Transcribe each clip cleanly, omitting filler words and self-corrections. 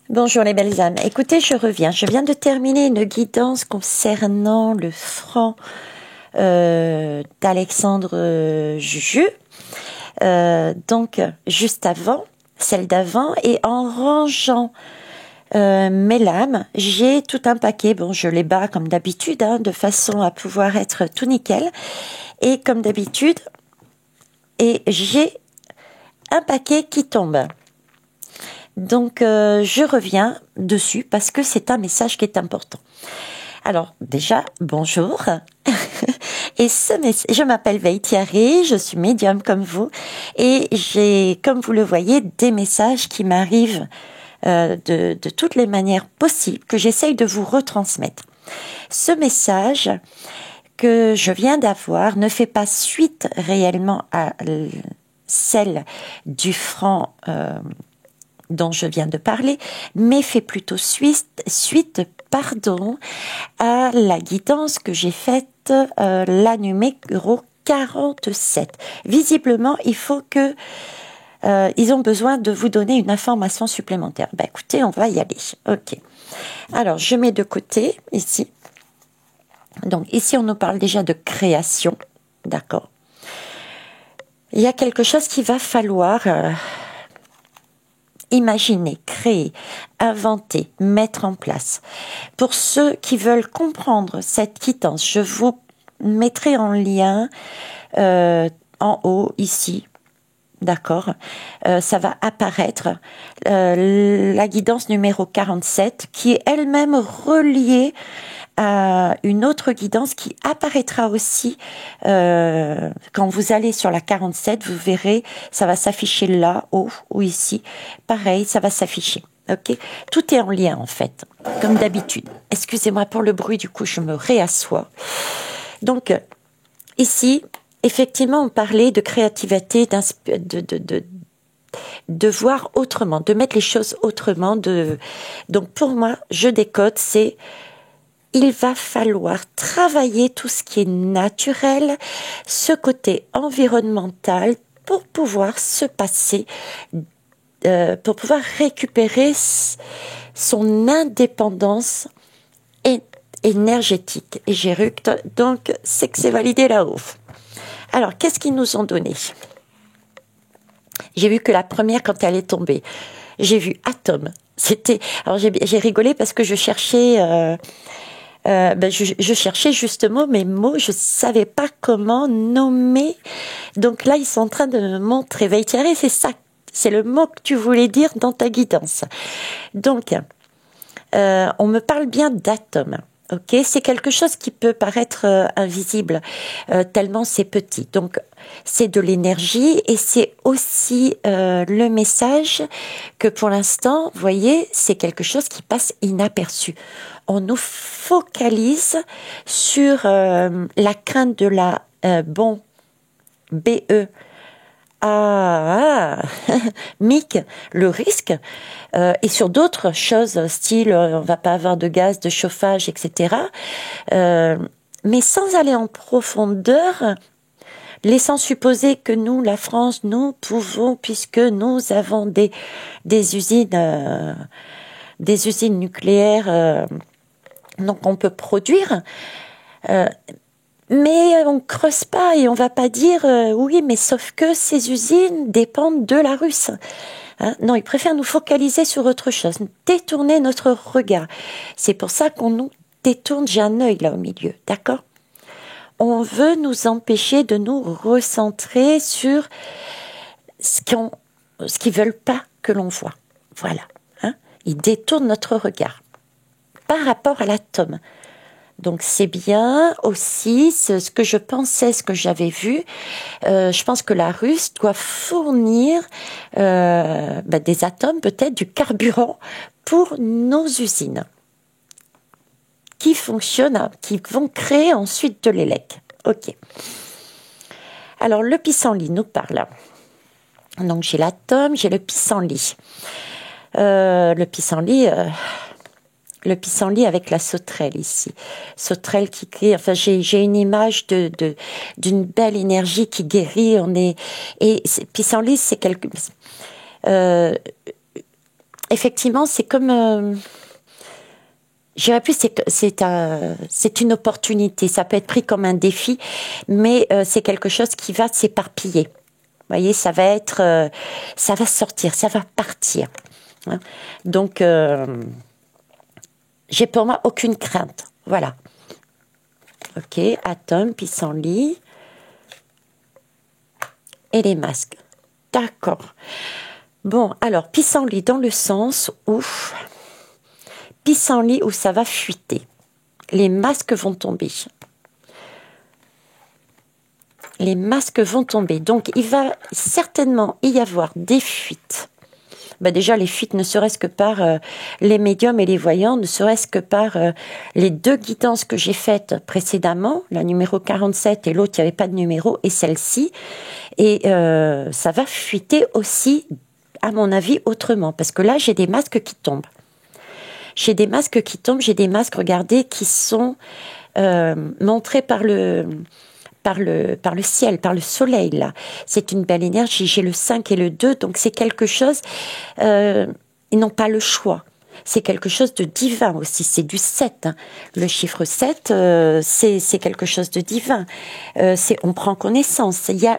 Bonjour les belles âmes. Écoutez, je reviens. Je viens de terminer une guidance concernant le franc d'Alexandre Juju. Donc, juste avant, celle d'avant, et en rangeant mes lames, j'ai tout un paquet. Bon, je les bats comme d'habitude, de façon à pouvoir être tout nickel. Et comme d'habitude, et j'ai un paquet qui tombe. Donc, je reviens dessus parce que c'est un message qui est important. Alors, déjà, bonjour. Et je m'appelle Veitiari, je suis médium comme vous. Et j'ai, comme vous le voyez, des messages qui m'arrivent de toutes les manières possibles que j'essaye de vous retransmettre. Ce message que je viens d'avoir ne fait pas suite réellement à celle du franc dont je viens de parler, mais fait plutôt suite à la guidance que j'ai faite, la numéro 47. Visiblement, il faut que ils ont besoin de vous donner une information supplémentaire. Ben écoutez, on va y aller. Ok. Alors, je mets de côté ici. Donc ici, on nous parle déjà de création, d'accord. Il y a quelque chose qu'il va falloir imaginer, créer, inventer, mettre en place. Pour ceux qui veulent comprendre cette quittance, je vous mettrai en lien en haut, ici, d'accord, ça va apparaître la guidance numéro 47 qui est elle-même reliée à une autre guidance qui apparaîtra aussi quand vous allez sur la 47, vous verrez, ça va s'afficher là, haut ou ici. Pareil, ça va s'afficher. Ok, tout est en lien en fait, comme d'habitude. Excusez-moi pour le bruit, du coup je me réassois. Donc ici, effectivement, on parlait de créativité, de voir autrement, de mettre les choses autrement. Donc pour moi, je décode, c'est il va falloir travailler tout ce qui est naturel, ce côté environnemental pour pouvoir se passer, pour pouvoir récupérer son indépendance énergétique. Et j'ai donc c'est que c'est validé là-haut. Alors, qu'est-ce qu'ils nous ont donné? J'ai vu que la première, quand elle est tombée, j'ai vu atome. Alors j'ai rigolé parce que je cherchais... je cherchais justement mes mots, je savais pas comment nommer. Donc là, ils sont en train de me montrer. Veitiari, c'est ça, c'est le mot que tu voulais dire dans ta guidance. Donc, on me parle bien d'atome. Ok, c'est quelque chose qui peut paraître invisible tellement c'est petit. Donc c'est de l'énergie et c'est aussi le message que pour l'instant, vous voyez, c'est quelque chose qui passe inaperçu. On nous focalise sur la crainte de la BE. MIC, le risque, et sur d'autres choses, style on va pas avoir de gaz, de chauffage, etc. Mais sans aller en profondeur, laissant supposer que nous, la France, nous pouvons, puisque nous avons des usines nucléaires, donc on peut produire. Mais on creuse pas et on va pas dire oui, mais sauf que ces usines dépendent de la Russe. Non, ils préfèrent nous focaliser sur autre chose, détourner notre regard. C'est pour ça qu'on nous détourne. J'ai un œil là au milieu, d'accord? On veut nous empêcher de nous recentrer sur ce qu'ils veulent pas que l'on voit. Voilà. Ils détournent notre regard par rapport à l'atome. Donc c'est bien aussi ce que je pensais, ce que j'avais vu. Je pense que la Russe doit fournir des atomes, peut-être du carburant pour nos usines qui fonctionnent, qui vont créer ensuite de l'élec. Ok. Alors le pissenlit nous parle. Donc j'ai l'atome, j'ai le pissenlit. Le pissenlit avec la sauterelle ici. Sauterelle qui crie. Enfin, j'ai une image d'une belle énergie qui guérit. Pissenlit, c'est effectivement, c'est comme... je dirais plus, c'est une opportunité. Ça peut être pris comme un défi, mais c'est quelque chose qui va s'éparpiller. Vous voyez, ça va sortir, ça va partir. Hein. Donc, j'ai pour moi aucune crainte. Voilà. Ok, atome, pissenlit et les masques. D'accord. Bon, alors, pissenlit dans le sens où... Pissenlit où ça va fuiter. Les masques vont tomber. Les masques vont tomber. Donc, il va certainement y avoir des fuites. Ben déjà, les fuites, ne serait-ce que par les médiums et les voyants, ne serait-ce que par les 2 guidances que j'ai faites précédemment, la numéro 47 et l'autre, il n'y avait pas de numéro, et celle-ci. Et ça va fuiter aussi, à mon avis, autrement. Parce que là, j'ai des masques qui tombent. J'ai des masques qui tombent, j'ai des masques, regardez, qui sont montrés par le ciel, par le soleil, là. C'est une belle énergie. J'ai le 5 et le 2, donc c'est quelque chose, ils n'ont pas le choix. C'est quelque chose de divin aussi, c'est du 7. Hein. Le chiffre 7, c'est quelque chose de divin. On prend connaissance. Il y a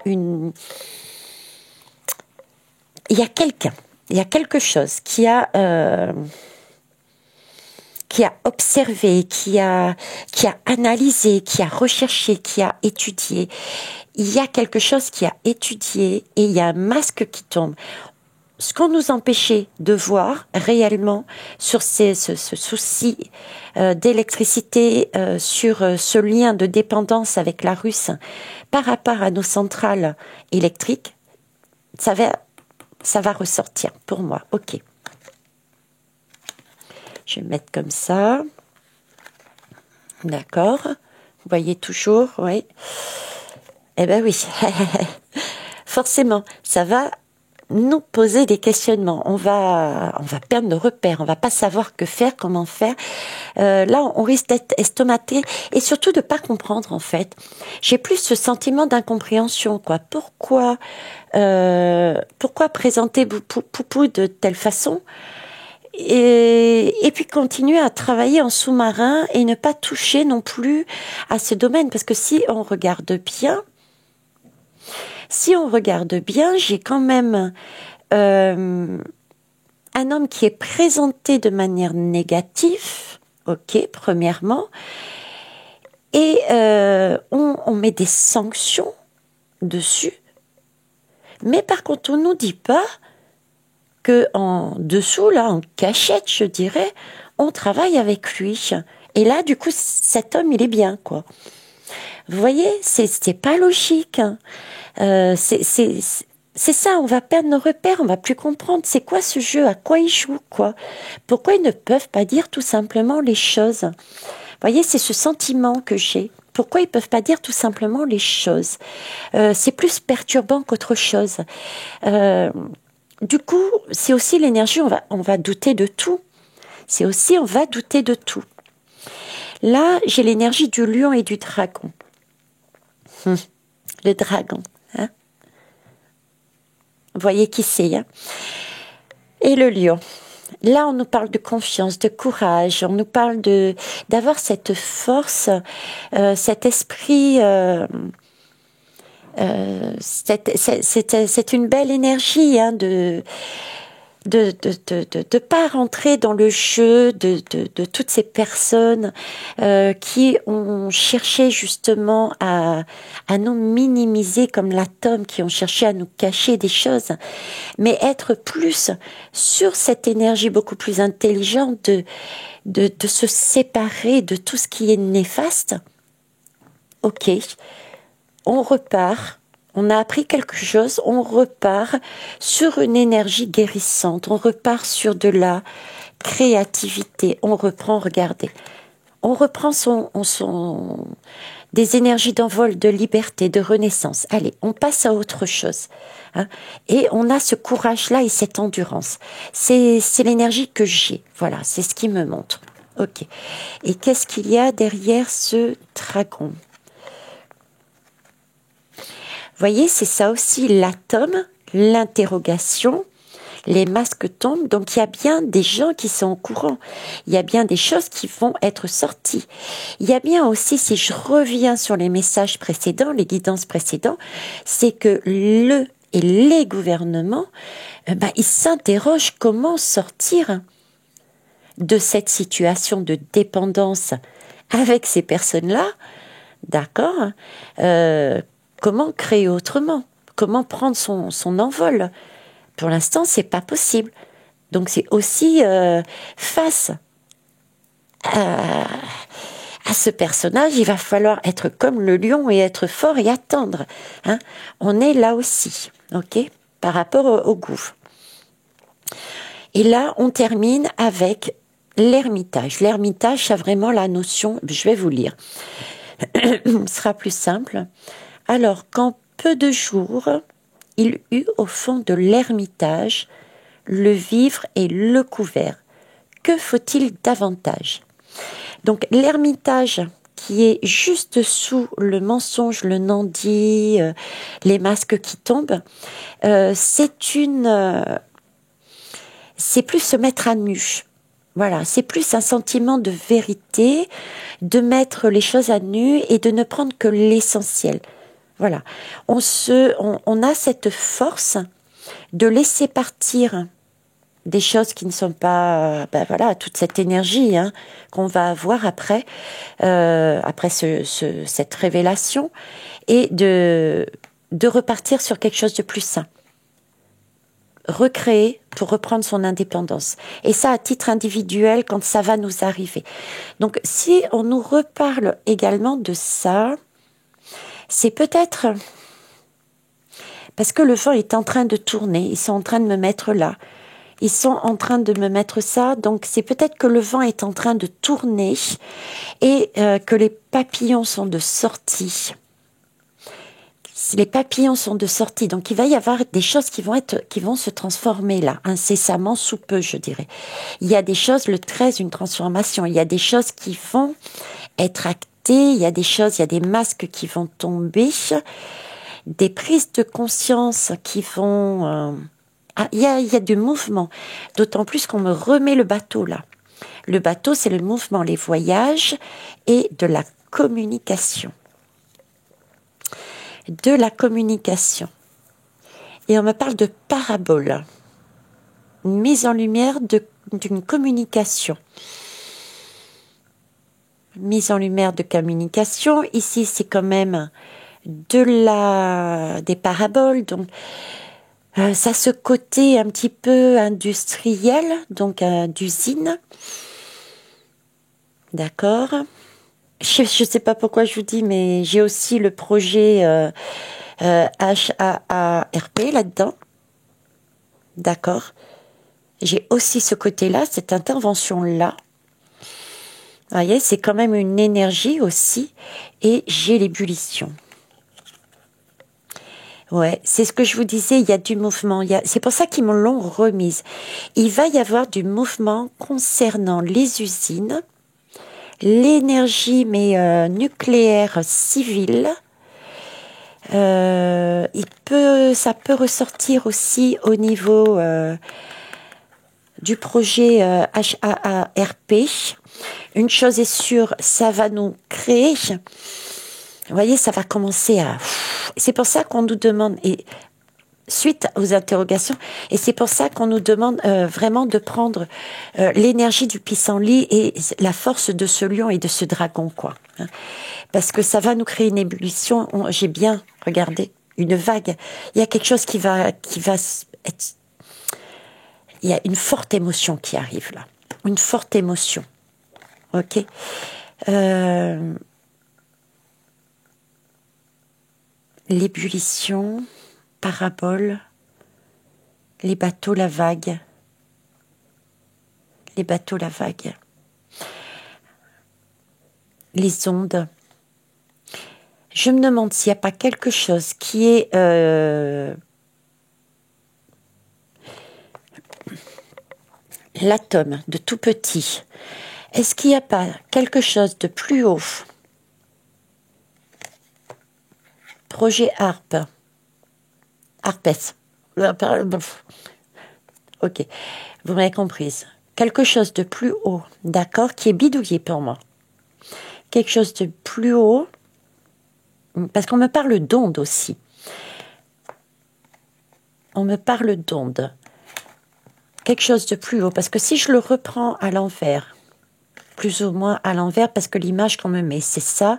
quelque chose qui a observé, qui a analysé, qui a recherché, qui a étudié. Il y a quelque chose qui a étudié et il y a un masque qui tombe. Ce qu'on nous empêchait de voir réellement sur ce souci d'électricité, sur ce lien de dépendance avec la Russe par rapport à nos centrales électriques, ça va ressortir pour moi. Ok. Je vais mettre comme ça. D'accord. Vous voyez toujours, oui. Eh bien oui. Forcément, ça va nous poser des questionnements. On va perdre nos repères. On va pas savoir que faire, comment faire. Là, on risque d'être estomaqué et surtout de pas comprendre, en fait. J'ai plus ce sentiment d'incompréhension, quoi. Pourquoi présenter Poupou de telle façon? Et puis continuer à travailler en sous-marin et ne pas toucher non plus à ce domaine. Parce que si on regarde bien, j'ai quand même un homme qui est présenté de manière négative, ok, premièrement, et on met des sanctions dessus, mais par contre on nous dit pas que en dessous, là, en cachette, je dirais, on travaille avec lui. Et là, du coup, cet homme, il est bien, quoi. Vous voyez, c'est pas logique. Hein. C'est ça, on va perdre nos repères, on va plus comprendre. C'est quoi ce jeu? À quoi ils jouent, quoi? Pourquoi ils ne peuvent pas dire tout simplement les choses? Vous voyez, c'est ce sentiment que j'ai. Pourquoi ils peuvent pas dire tout simplement les choses? C'est plus perturbant qu'autre chose. Du coup, c'est aussi l'énergie, on va douter de tout. On va douter de tout. Là, j'ai l'énergie du lion et du dragon. Le dragon. Hein, vous voyez qui c'est. Hein, et le lion. Là, on nous parle de confiance, de courage. On nous parle d'avoir cette force, cet esprit... c'est une belle énergie, hein, de pas rentrer dans le jeu de toutes ces personnes qui ont cherché justement à nous minimiser comme l'atome, qui ont cherché à nous cacher des choses, mais être plus sur cette énergie beaucoup plus intelligente de se séparer de tout ce qui est néfaste. Ok, on repart. On a appris quelque chose, on repart sur une énergie guérissante, on repart sur de la créativité, on reprend, regardez, on reprend des énergies d'envol, de liberté, de renaissance. Allez, on passe à autre chose. Hein, et on a ce courage-là et cette endurance. C'est l'énergie que j'ai, voilà, c'est ce qui me montre. Ok. Et qu'est-ce qu'il y a derrière ce dragon ? Vous voyez, c'est ça aussi l'atome, l'interrogation, les masques tombent, donc il y a bien des gens qui sont au courant. Il y a bien des choses qui vont être sorties. Il y a bien aussi, si je reviens sur les messages précédents, les guidances précédents, c'est que le et les gouvernements, ils s'interrogent comment sortir de cette situation de dépendance avec ces personnes-là, d'accord, comment créer autrement, comment prendre son envol. Pour l'instant, c'est pas possible. Donc c'est aussi face à ce personnage, il va falloir être comme le lion et être fort et attendre. Hein. On est là aussi, ok, par rapport au gouffre. Et là, on termine avec l'ermitage. L'ermitage, c'est vraiment la notion, je vais vous lire, ce sera plus simple. Alors, qu'en peu de jours, il eut au fond de l'ermitage le vivre et le couvert. Que faut-il davantage? Donc, l'ermitage qui est juste sous le mensonge, le non-dit, les masques qui tombent, c'est plus se mettre à nu. Voilà, c'est plus un sentiment de vérité, de mettre les choses à nu et de ne prendre que l'essentiel. Voilà, on a cette force de laisser partir des choses qui ne sont pas, voilà, toute cette énergie qu'on va avoir après cette révélation, et de repartir sur quelque chose de plus sain. Recréer pour reprendre son indépendance. Et ça, à titre individuel, quand ça va nous arriver. Donc, si on nous reparle également de ça, c'est peut-être parce que le vent est en train de tourner, ils sont en train de me mettre là, ils sont en train de me mettre ça, donc c'est peut-être que le vent est en train de tourner et que les papillons sont de sortie. Les papillons sont de sortie, donc il va y avoir des choses qui vont se transformer là, incessamment sous peu, je dirais. Il y a des choses, le 13, une transformation, il y a des choses qui vont être actées, il y a des masques qui vont tomber, des prises de conscience qui vont... il y a du mouvement, d'autant plus qu'on me remet le bateau là. Le bateau, c'est le mouvement, les voyages et de la communication. De la communication. Et on me parle de parabole. Une mise en lumière d'une communication. Mise en lumière de communication. Ici, c'est quand même des paraboles. Donc, ça a ce côté un petit peu industriel, donc d'usine. D'accord. Je ne sais pas pourquoi je vous dis, mais j'ai aussi le projet HAARP là-dedans. D'accord. J'ai aussi ce côté-là, cette intervention-là. Vous voyez, c'est quand même une énergie aussi. Et j'ai l'ébullition. Ouais, c'est ce que je vous disais, il y a du mouvement. C'est pour ça qu'ils me l'ont remise. Il va y avoir du mouvement concernant les usines, l'énergie nucléaire civile. Ça peut ressortir aussi au niveau du projet HAARP. Une chose est sûre, ça va nous créer. Vous voyez, ça va commencer à... C'est pour ça qu'on nous demande, et suite aux interrogations, et c'est pour ça qu'on nous demande vraiment de prendre l'énergie du pissenlit et la force de ce lion et de ce dragon, quoi. Hein. Parce que ça va nous créer une ébullition. J'ai bien regardé une vague. Il y a quelque chose qui va être... Il y a une forte émotion qui arrive là. Une forte émotion. Ok. L'ébullition, parabole, les bateaux, la vague. Les bateaux, la vague. Les ondes. Je me demande s'il n'y a pas quelque chose qui est l'atome de tout petit. Est-ce qu'il n'y a pas quelque chose de plus haut? Projet HARP. HARPES. Ok, vous m'avez comprise. Quelque chose de plus haut, d'accord, qui est bidouillé pour moi. Quelque chose de plus haut, parce qu'on me parle d'onde aussi. On me parle d'onde. Quelque chose de plus haut, parce que si je le reprends à l'envers, plus ou moins à l'envers, parce que l'image qu'on me met, c'est ça.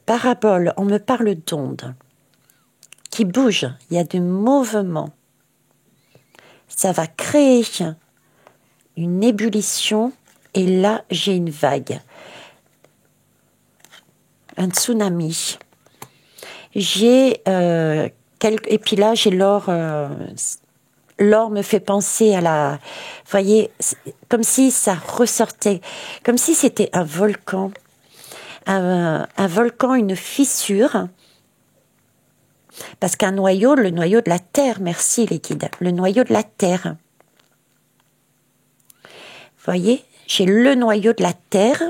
Parabole, on me parle d'onde qui bouge, il y a du mouvement. Ça va créer une ébullition, et là, j'ai une vague. Un tsunami. J'ai et puis là, j'ai l'or. L'or me fait penser à la... Vous voyez, comme si ça ressortait, comme si c'était un volcan. Un volcan, une fissure. Parce qu'un noyau, le noyau de la Terre, merci les guides, le noyau de la Terre. Vous voyez, j'ai le noyau de la Terre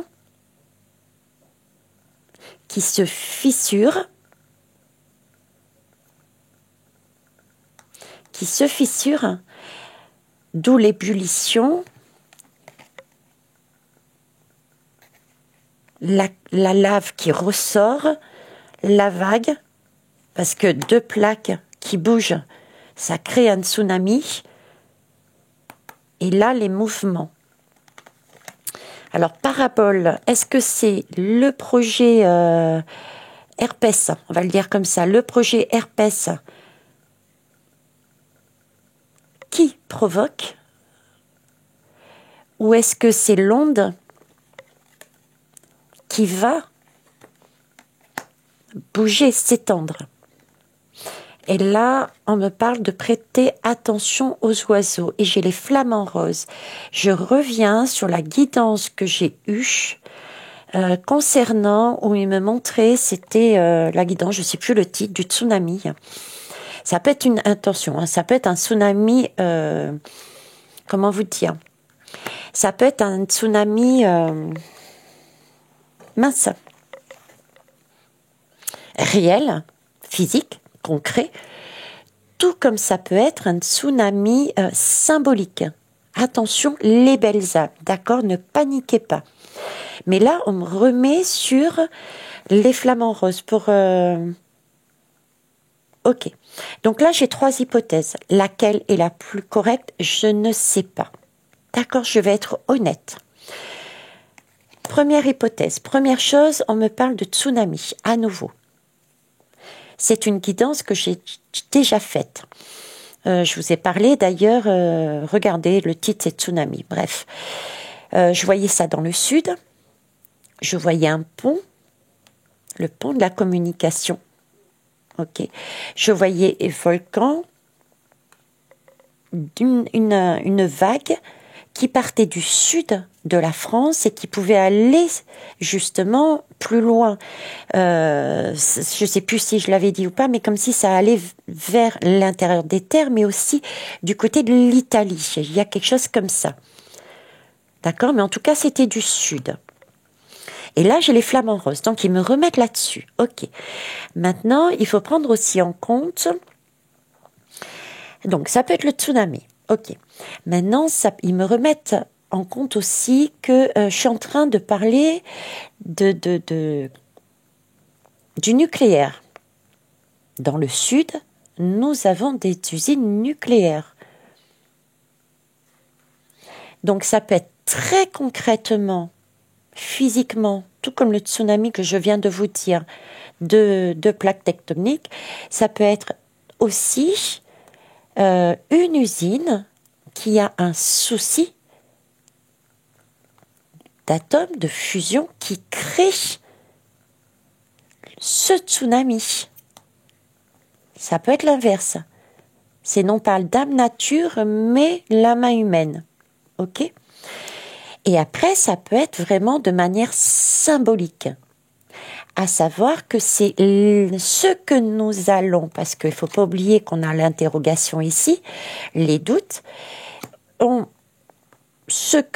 qui se fissure, d'où l'ébullition, la lave qui ressort, la vague, parce que deux plaques qui bougent, ça crée un tsunami, et là les mouvements. Alors, parabole, est-ce que c'est le projet Herpès, on va le dire comme ça, le projet Herpès qui provoque, ou est-ce que c'est l'onde qui va bouger, s'étendre? Et là, on me parle de prêter attention aux oiseaux. Et j'ai les flamants roses. Je reviens sur la guidance que j'ai eue concernant, où il me montrait, c'était la guidance, je ne sais plus le titre, du tsunami. Ça peut être une intention, hein, ça peut être un tsunami, comment vous dire? Ça peut être un tsunami mince, réel, physique, concret, tout comme ça peut être un tsunami symbolique. Attention, les belles âmes, d'accord, ne paniquez pas. Mais là, on me remet sur les flamants roses pour... Ok. Donc là, j'ai 3 hypothèses. Laquelle est la plus correcte? Je ne sais pas. D'accord, je vais être honnête. Première hypothèse. Première chose, on me parle de tsunami, à nouveau. C'est une guidance que j'ai déjà faite. Je vous ai parlé d'ailleurs, regardez, le titre c'est Tsunami. Bref, je voyais ça dans le sud. Je voyais un pont, le pont de la communication. Ok. Je voyais un volcan, une vague qui partait du sud de la France et qui pouvait aller justement plus loin. Je ne sais plus si je l'avais dit ou pas, mais comme si ça allait vers l'intérieur des terres, mais aussi du côté de l'Italie. Il y a quelque chose comme ça. D'accord? Mais en tout cas, c'était du sud. Et là, j'ai les flamants roses. Donc, ils me remettent là-dessus. Ok. Maintenant, il faut prendre aussi en compte... Donc, ça peut être le tsunami. Ok. Maintenant, ils me remettent en compte aussi que je suis en train de parler du nucléaire. Dans le sud, nous avons des usines nucléaires. Donc, ça peut être très concrètement, physiquement, tout comme le tsunami que je viens de vous dire, de plaques tectoniques, ça peut être aussi une usine qui a un souci d'atomes, de fusion, qui crée ce tsunami. Ça peut être l'inverse. C'est non pas l'âme nature, mais la main humaine. Ok ? Et après, ça peut être vraiment de manière symbolique. À savoir que c'est ce que nous allons, parce qu'il ne faut pas oublier qu'on a l'interrogation ici, les doutes,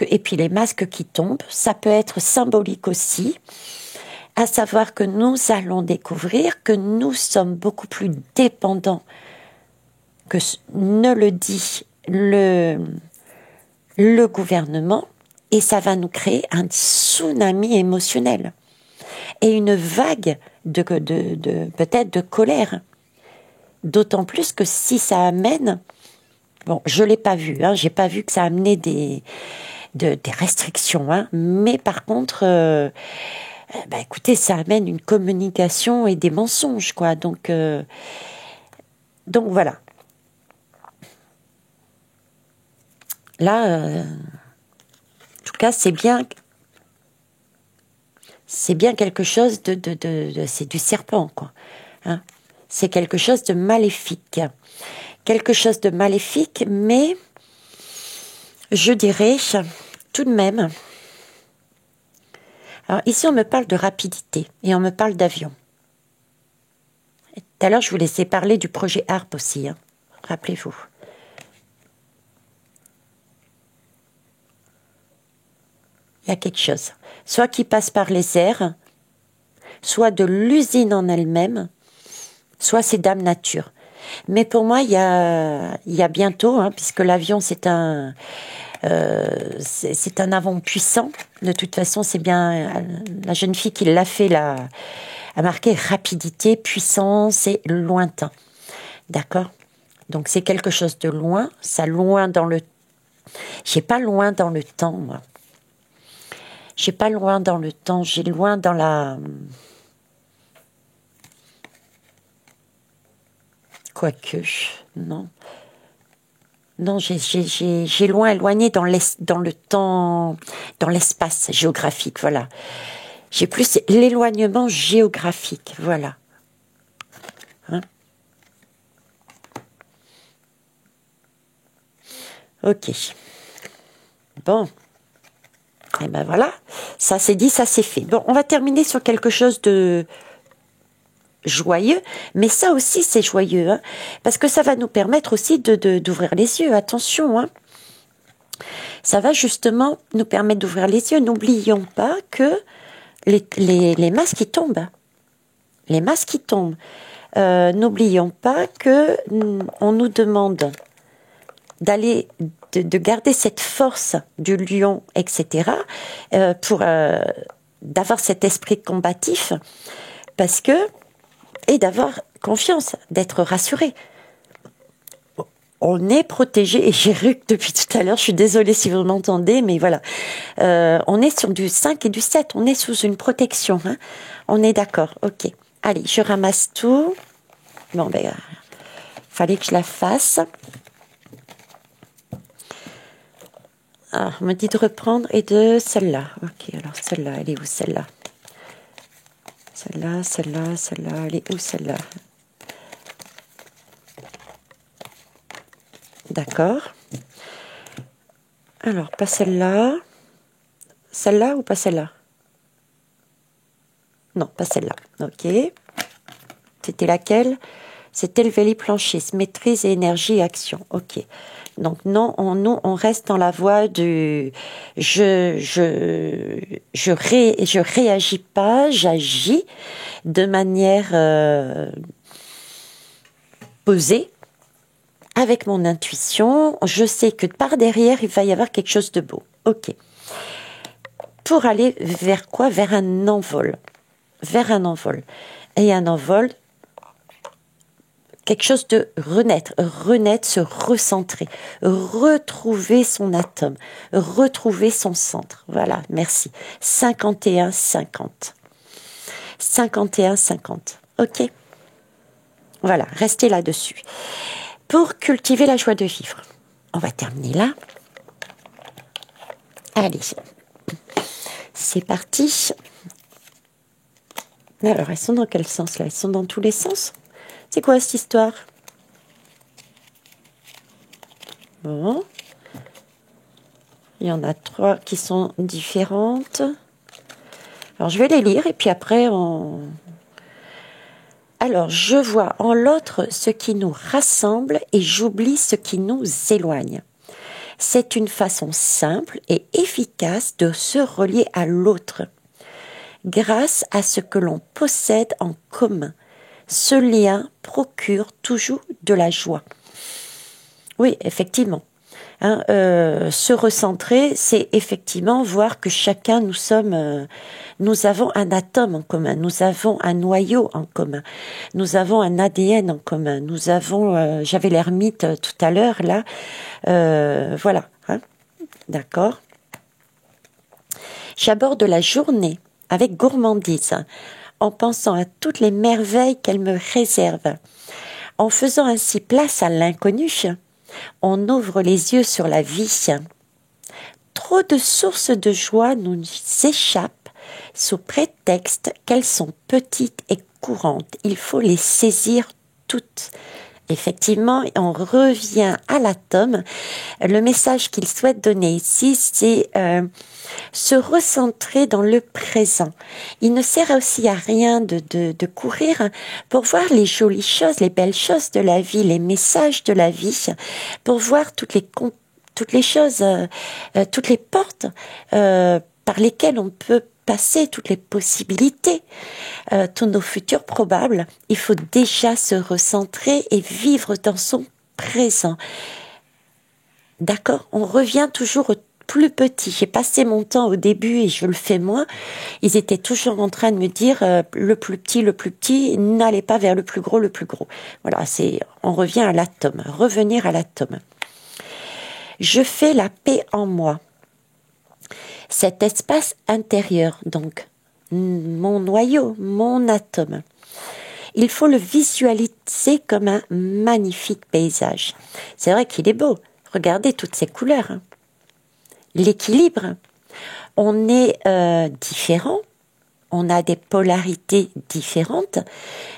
et puis les masques qui tombent, ça peut être symbolique aussi, à savoir que nous allons découvrir que nous sommes beaucoup plus dépendants que ne le dit le gouvernement et ça va nous créer un tsunami émotionnel et une vague peut-être de colère. D'autant plus que si ça amène, bon, je l'ai pas vu, hein, j'ai pas vu que ça amenait des restrictions, hein, mais par contre, écoutez, ça amène une communication et des mensonges, quoi. Donc voilà. Là, en tout cas, c'est bien quelque chose c'est du serpent, quoi. Hein. C'est quelque chose de maléfique. Quelque chose de maléfique, mais je dirais tout de même. Alors ici, on me parle de rapidité et on me parle d'avion. Tout à l'heure, je vous laissais parler du projet HARP aussi. Hein. Rappelez-vous. Il y a quelque chose. Soit qui passe par les airs, soit de l'usine en elle-même, soit c'est Dame Nature. Mais pour moi, il y a bientôt, hein, puisque l'avion c'est un avion puissant. De toute façon, c'est bien la jeune fille qui l'a fait a marqué rapidité, puissance et lointain. D'accord ? Donc c'est quelque chose de loin, ça loin dans le. J'ai pas loin dans le temps, moi. J'ai pas loin dans le temps, j'ai loin dans la. Quoique, non. Non, j'ai loin éloigné dans le temps, dans l'espace géographique, voilà. J'ai plus l'éloignement géographique, voilà. Hein? Ok. Bon. Et ben voilà, ça c'est dit, ça c'est fait. Bon, on va terminer sur quelque chose de joyeux, mais ça aussi c'est joyeux, hein, parce que ça va nous permettre aussi d'ouvrir les yeux, attention, hein. Ça va justement nous permettre d'ouvrir les yeux. N'oublions pas que les masques qui tombent, les masques qui tombent, n'oublions pas que on nous demande d'aller, de garder cette force du lion, etc., pour d'avoir cet esprit combatif, parce que et d'avoir confiance, d'être rassuré. On est protégé, et j'ai ruc depuis tout à l'heure, je suis désolée si vous m'entendez, mais voilà. On est sur du 5 et du 7, on est sous une protection. Hein. On est d'accord, ok. Allez, je ramasse tout. Bon, fallait que je la fasse. Ah, on me dit de reprendre et de celle-là. Ok, alors celle-là, elle est où celle-là ? Celle-là, elle est où celle-là ? D'accord. Alors, pas celle-là. Celle-là ou pas celle-là ? Non, pas celle-là. Ok. C'était laquelle ? C'était le Veli Planchis, maîtrise et énergie et action. Ok. Donc non, on reste dans la voie du je réagis pas, j'agis de manière posée avec mon intuition. Je sais que par derrière il va y avoir quelque chose de beau. Ok. Pour aller vers quoi ? Vers un envol. Vers un envol. Et un envol. Quelque chose de renaître, se recentrer, retrouver son atome, retrouver son centre. Voilà, merci. 51-50. 51-50. Ok ? Voilà, restez là-dessus. Pour cultiver la joie de vivre, on va terminer là. Allez, c'est parti. Alors, elles sont dans quel sens là ? Elles sont dans tous les sens ? C'est quoi cette histoire ? Bon. Il y en a 3 qui sont différentes. Alors, je vais les lire et puis après, Alors, je vois en l'autre ce qui nous rassemble et j'oublie ce qui nous éloigne. C'est une façon simple et efficace de se relier à l'autre, grâce à ce que l'on possède en commun. Ce lien procure toujours de la joie. Oui, effectivement. Hein, se recentrer, c'est effectivement voir que chacun, nous avons un atome en commun, nous avons un noyau en commun, nous avons un ADN en commun, nous avons, j'avais l'ermite tout à l'heure là, voilà, hein, d'accord. J'aborde la journée avec gourmandise, en pensant à toutes les merveilles qu'elle me réserve, en faisant ainsi place à l'inconnu. On ouvre les yeux sur la vie. Trop de sources de joie nous échappent sous prétexte qu'elles sont petites et courantes. Il faut les saisir toutes. Effectivement, on revient à l'atome. Le message qu'il souhaite donner ici, c'est se recentrer dans le présent. Il ne sert aussi à rien de courir pour voir les jolies choses, les belles choses de la vie, les messages de la vie, pour voir toutes les choses, toutes les portes par lesquelles on peut passer, toutes les possibilités, tous nos futurs probables. Il faut déjà se recentrer et vivre dans son présent. D'accord? On revient toujours au plus petit. J'ai passé mon temps au début et je le fais moins. Ils étaient toujours en train de me dire le plus petit, n'allez pas vers le plus gros, le plus gros. Voilà, on revient à l'atome, revenir à l'atome. Je fais la paix en moi. Cet espace intérieur, donc, mon noyau, mon atome. Il faut le visualiser comme un magnifique paysage. C'est vrai qu'il est beau. Regardez toutes ces couleurs. Hein. L'équilibre. On est différents, on a des polarités différentes,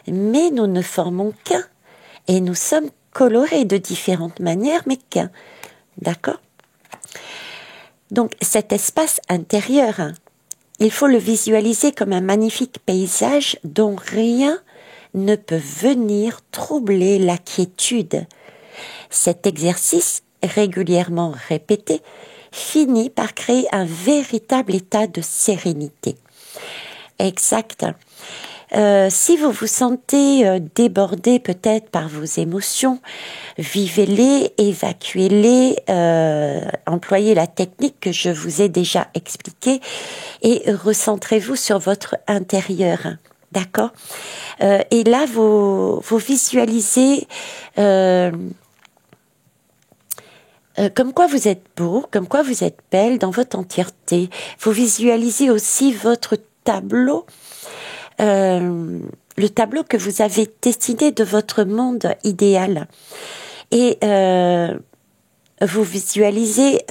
mais nous ne formons qu'un. Et nous sommes colorés de différentes manières, mais qu'un. D'accord ? Donc cet espace intérieur, hein, il faut le visualiser comme un magnifique paysage dont rien ne peut venir troubler la quiétude. Cet exercice, régulièrement répété, finit par créer un véritable état de sérénité. Exact. Si vous vous sentez débordé peut-être par vos émotions, vivez-les, évacuez-les, employez la technique que je vous ai déjà expliquée et recentrez-vous sur votre intérieur. D'accord ? Et là, vous visualisez comme quoi vous êtes beau, comme quoi vous êtes belle dans votre entièreté. Vous visualisez aussi votre tableau, le tableau que vous avez dessiné de votre monde idéal. Et vous visualisez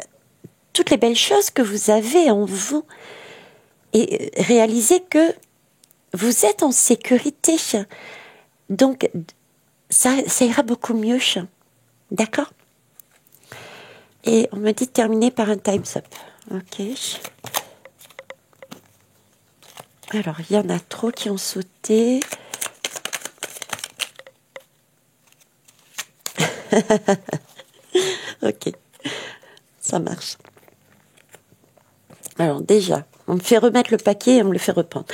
toutes les belles choses que vous avez en vous. Et réalisez que vous êtes en sécurité. Donc, ça ira beaucoup mieux. D'accord ? Et on me dit de terminer par un time's up. Ok. Alors, il y en a trop qui ont sauté. Ok. Ça marche. Alors, déjà, on me fait remettre le paquet et on me le fait reprendre.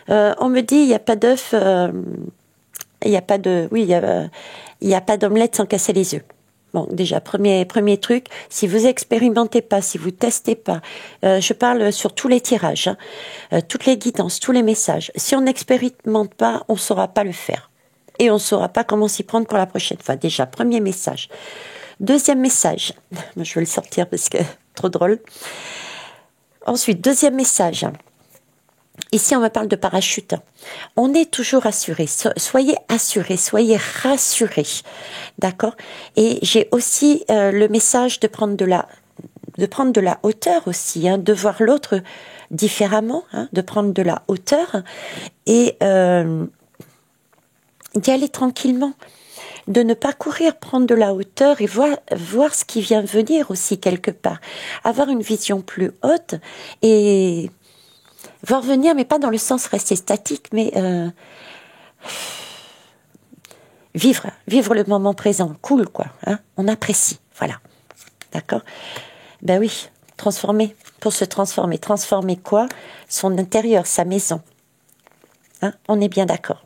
On me dit, il n'y a pas d'œuf, il n'y a pas de... Oui, il n'y a pas d'omelette sans casser les œufs. Bon, déjà, premier truc, si vous expérimentez pas, si vous testez pas, je parle sur tous les tirages, hein, toutes les guidances, tous les messages. Si on n'expérimente pas, on saura pas le faire. Et on saura pas comment s'y prendre pour la prochaine fois. Déjà, premier message. Deuxième message. Je vais le sortir parce que trop drôle. Ensuite, deuxième message. Ici, on me parle de parachute. On est toujours assuré. Soyez assurés, soyez rassurés. D'accord ? Et j'ai aussi le message de prendre de la hauteur aussi, hein, de voir l'autre différemment, hein, de prendre de la hauteur et d'y aller tranquillement. De ne pas courir, prendre de la hauteur et voir ce qui vient venir aussi quelque part. Avoir une vision plus haute et voir venir, mais pas dans le sens rester statique, mais vivre le moment présent, cool quoi, hein, on apprécie, voilà, d'accord. Ben oui, pour se transformer quoi? Son intérieur, sa maison, hein, on est bien d'accord.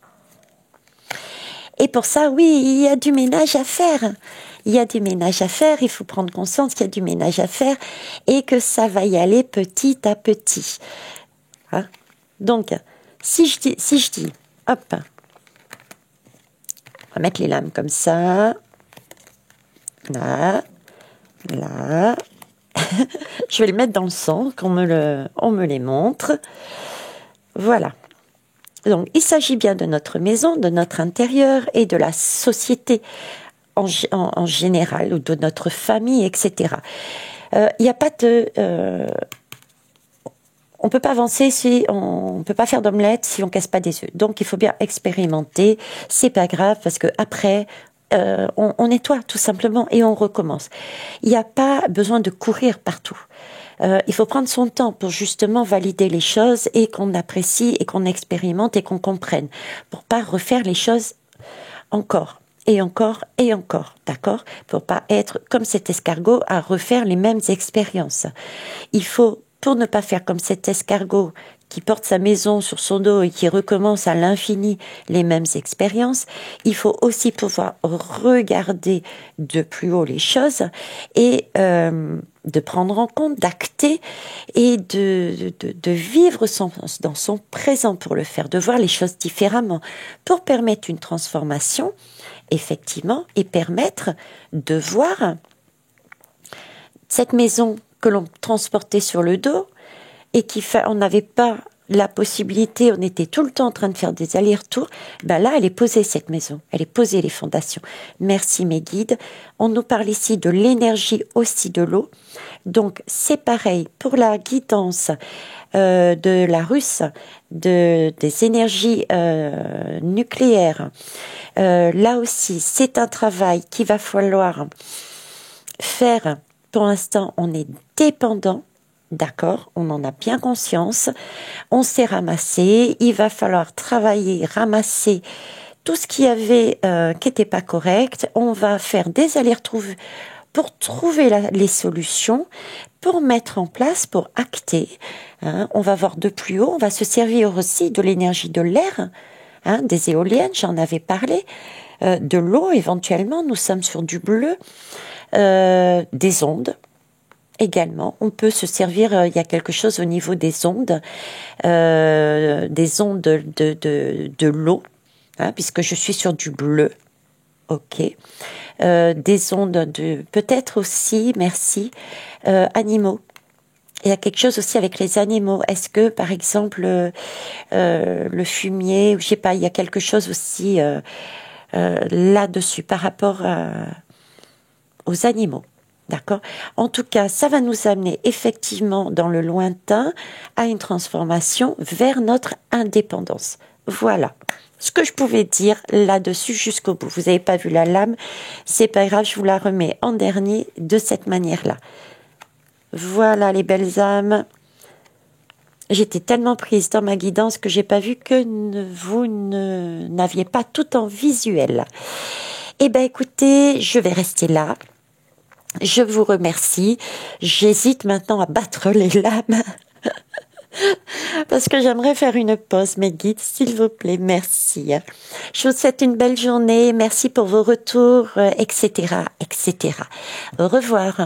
Et pour ça, oui, il y a du ménage à faire. il y a du ménage à faire, il faut prendre conscience qu'il y a du ménage à faire et que ça va y aller petit à petit. Hein? Donc, si je dis, hop, on va mettre les lames comme ça, là, là, je vais les mettre dans le sens qu'on me les montre. Voilà. Donc, il s'agit bien de notre maison, de notre intérieur et de la société en général, ou de notre famille, etc. Il n'y a pas de... on ne peut pas avancer si on ne peut pas faire d'omelette si on ne casse pas des œufs. Donc, il faut bien expérimenter. C'est pas grave parce que après, on nettoie tout simplement et on recommence. Il n'y a pas besoin de courir partout. Il faut prendre son temps pour justement valider les choses et qu'on apprécie et qu'on expérimente et qu'on comprenne pour pas refaire les choses encore et encore et encore, d'accord? Pour pas être comme cet escargot à refaire les mêmes expériences. Il faut, pour ne pas faire comme cet escargot qui porte sa maison sur son dos et qui recommence à l'infini les mêmes expériences, il faut aussi pouvoir regarder de plus haut les choses et de prendre en compte, d'acter et de vivre dans son présent pour le faire, de voir les choses différemment, pour permettre une transformation, effectivement, et permettre de voir cette maison que l'on transportait sur le dos et on n'avait pas la possibilité, on était tout le temps en train de faire des allers-retours, ben là, elle est posée cette maison, elle est posée les fondations. Merci mes guides. On nous parle ici de l'énergie aussi de l'eau. Donc, c'est pareil pour la guidance de la Russe, des énergies nucléaires. Là aussi, c'est un travail qu'il va falloir faire. Pour l'instant, on est dépendant. D'accord, on en a bien conscience, on s'est ramassé, il va falloir travailler, ramasser tout ce qu'il y avait qui n'était pas correct, on va faire des allers-retours pour trouver les solutions, pour mettre en place, pour acter, hein, on va voir de plus haut, on va se servir aussi de l'énergie de l'air, hein, des éoliennes, j'en avais parlé, de l'eau éventuellement, nous sommes sur du bleu, des ondes. Également, on peut se servir, il y a quelque chose au niveau des ondes de l'eau, hein, puisque je suis sur du bleu, ok, des ondes peut-être aussi, merci, animaux. Il y a quelque chose aussi avec les animaux. Est-ce que, par exemple, le fumier, ou je sais pas, il y a quelque chose aussi là-dessus par rapport aux animaux. D'accord? En tout cas, ça va nous amener effectivement dans le lointain à une transformation vers notre indépendance. Voilà ce que je pouvais dire là-dessus jusqu'au bout. Vous n'avez pas vu la lame, c'est pas grave, je vous la remets en dernier de cette manière-là. Voilà les belles âmes. J'étais tellement prise dans ma guidance que j'ai pas vu que vous n'aviez pas tout en visuel. Eh ben écoutez, je vais rester là. Je vous remercie. J'hésite maintenant à battre les lames parce que j'aimerais faire une pause, mes guides, s'il vous plaît. Merci. Je vous souhaite une belle journée. Merci pour vos retours, etc., etc. Au revoir.